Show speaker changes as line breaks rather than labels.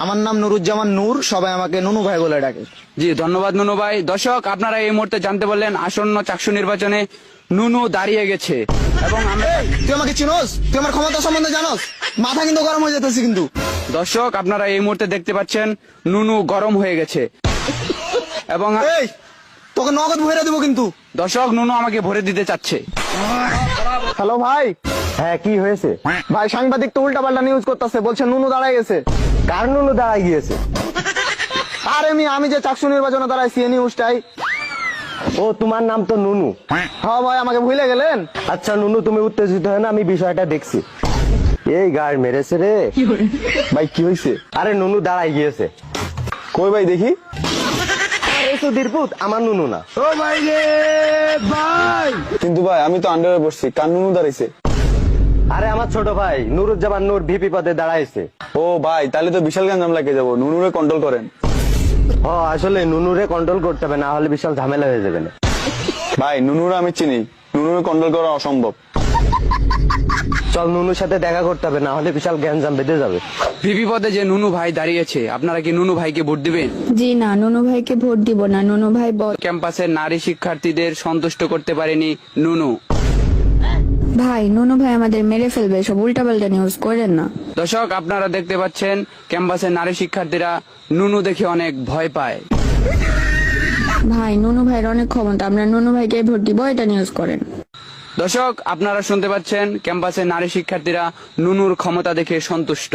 আমার নাম নুরুজ্জামান নূর, সবাই আমাকে নুনু ভাই বলে ডাকে।
জি ধন্যবাদ নুনু ভাই। দর্শক আপনারা এই মুহূর্তে জানতে পারলেন আসন্ন চাকসু নির্বাচনে নুনু দাঁড়িয়ে গেছে এবং
তুই আমাকে চিনোস? তুই আমার ক্ষমতা সম্বন্ধে জানোস? মাথা কিন্তু গরম হয়ে যেতেছে কিন্তু।
দর্শক আপনারা এই মুহূর্তে দেখতে পাচ্ছেন নুনু গরম হয়ে গেছে এবং
এই তোকে নগদ ভরে দেবো কিন্তু।
দর্শক নুনু আমাকে ভরে দিতে চাচ্ছে।
হ্যালো ভাই।
হ্যাঁ, কি হয়েছে?
ভাই সাংবাদিক তো উল্টা পাল্টা নিউজ করতেছে, বলছে নুনু দাঁড়ায় গেছে।
কার নুনু দাঁড়ায় গিয়েছে?
আরে আমি যে চাকসু নির্বাচনে দাঁড়াইছি এই নিউজটাই।
ও, তোমার নাম তো নুনু।
হ্যাঁ ভাই, আমাকে ভুলে গেলেন?
আচ্ছা নুনু, তুমি উত্তেজিত হয় না, আমি বিষয়টা দেখছি। এই গাড় মেরেছে রে।
ভাই কি হয়েছে?
আরে নুনু দাঁড়ায় গিয়েছে।
কই ভাই দেখি।
আরে সুধীরপুত, আমার নুনু না।
ও ভাই রে ভাই। কিন্তু ভাই আমি তো আন্ডারে বসছি, কার নুনু দাঁড়াইছে?
আরে আমার ছোট ভাই নুরুজ্জামান নূর ভিপি পদে দাঁড়াইছে।
ও ভাই, তাহলে তো বিশাল গ্যাঞ্জাম লাগে যাবো। নুনুরে কন্ট্রোল করেন।
ও, আসলে নুনুরে কন্ট্রোল করতে হবে, না হলে বিশাল ঝামেলা হয়ে যাবে না।
ভাই নুনুরে আমি চিনি, নুনুরে কন্ট্রোল করা অসম্ভব।
চল, নুনুর সাথে দেখা করতে হবে, না হলে বিশাল গ্যাঞ্জাম বেঁধে যাবে।
ভিপি পদে যে নুনু ভাই দাঁড়িয়েছে, আপনারা কি নুনু ভাইকে ভোট দিবেন?
জি না, নুনু ভাইকে ভোট দিব না। নুনু ভাই
ক্যাম্পাসের নারী শিক্ষার্থীদের সন্তুষ্ট করতে পারেনি নুনু।
ভাই, নুনু ভাই আমাদের মেরে ফেলবে, সব উল্টাপাল্টা নিউজ করেন না।
দর্শক আপনারা দেখতে পাচ্ছেন ক্যাম্পাসের নারী শিক্ষার্থীরা নুনু দেখে অনেক ভয় পায়।
ভাই, নুনু ভাইয়ের অনেক ক্ষমতা, আমরা নুনু ভাইকে ভোট দিব, এটা নিউজ করেন।
দর্শক আপনারা শুনতে পাচ্ছেন ক্যাম্পাসের নারী শিক্ষার্থীরা নুনুর ক্ষমতা দেখে সন্তুষ্ট।